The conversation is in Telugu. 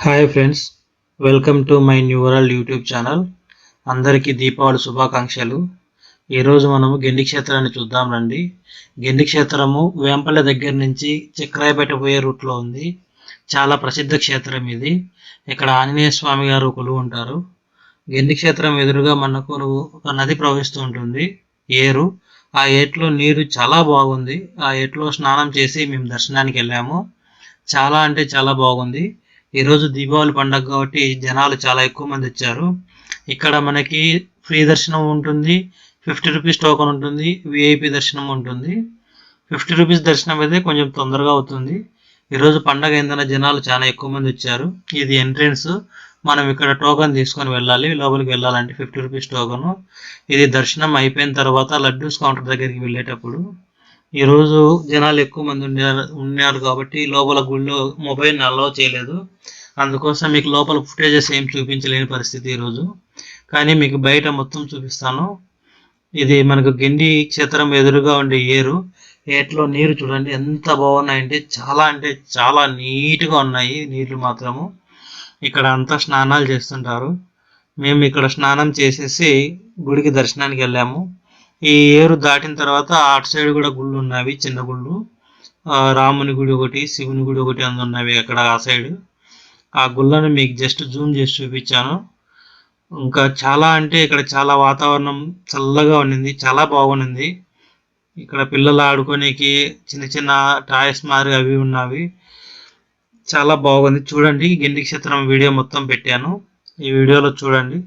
Hi friends, welcome to my new world YouTube channel. అందరికీ దీపావళి శుభాకాంక్షలు. ఈరోజు మనము గెండి క్షేత్రాన్ని చూద్దాం రండి. గెండి క్షేత్రము వేంపల్లె దగ్గర నుంచి చక్రాయపేట పోయే రూట్లో ఉంది. చాలా ప్రసిద్ధ క్షేత్రం ఇది. ఇక్కడ ఆంజనేయ స్వామి గారు కొలువు ఉంటారు. గెండి క్షేత్రం ఎదురుగా మనకు ఒక నది ప్రవహిస్తూ ఉంటుంది, ఏరు. ఆ ఏట్లో నీరు చాలా బాగుంది. ఆ ఏట్లో స్నానం చేసి మేము దర్శనానికి వెళ్ళాము. చాలా అంటే చాలా బాగుంది. ఈరోజు దీపావళి పండుగ కాబట్టి జనాలు చాలా ఎక్కువ మంది వచ్చారు. ఇక్కడ మనకి ఫ్రీ దర్శనం ఉంటుంది, 50 రూపీస్ టోకెన్ ఉంటుంది, విఐపి దర్శనం ఉంటుంది. 50 రూపీస్ దర్శనం అయితే కొంచెం తొందరగా అవుతుంది. ఈరోజు పండగ ఏందన్న జనాలు చాలా ఎక్కువ మంది వచ్చారు. ఇది ఎంట్రెన్స్. మనం ఇక్కడ టోకెన్ తీసుకొని వెళ్ళాలి. లోపలికి వెళ్ళాలంటే 50 రూపీస్ టోకెన్. ఇది దర్శనం అయిపోయిన తర్వాత లడ్డూస్ కౌంటర్ దగ్గరికి వెళ్ళేటప్పుడు. ఈరోజు జనాలు ఎక్కువ మంది ఉన్నారు కాబట్టి లోపల గుళ్ళో మొబైల్ అలౌ చేయలేదు. అందుకోసం మీకు లోపల ఫుటేజెస్ ఏం చూపించలేని పరిస్థితి ఈరోజు. కానీ మీకు బయట మొత్తం చూపిస్తాను. ఇది మనకు గెండి క్షేత్రం ఎదురుగా ఉండే ఏరు. ఏట్లో నీరు చూడండి ఎంత బాగున్నాయంటే అంటే చాలా నీట్గా ఉన్నాయి నీళ్లు మాత్రము. ఇక్కడ అంతా స్నానాలు చేస్తుంటారు. మేము ఇక్కడ స్నానం చేసేసి గుడికి దర్శనానికి వెళ్ళాము. ఈ ఏరు దాటిన తర్వాత అటు సైడ్ కూడా గుళ్ళు ఉన్నవి, చిన్న గుళ్ళు. రాముని గుడి ఒకటి, శివుని గుడి ఒకటి ఉన్నవి అక్కడ ఆ సైడ్. ఆ గుళ్ళను మీకు జస్ట్ జూమ్ చేసి చూపించాను. ఇంకా చాలా అంటే ఇక్కడ చాలా వాతావరణం చల్లగా ఉండింది, చాలా బాగుంది. ఇక్కడ పిల్లలు ఆడుకోనికి చిన్న చిన్న టాయ్స్ మారి అవి ఉన్నవి. చాలా బాగుంది. చూడండి, గెండి క్షేత్రం వీడియో మొత్తం పెట్టాను, ఈ వీడియోలో చూడండి.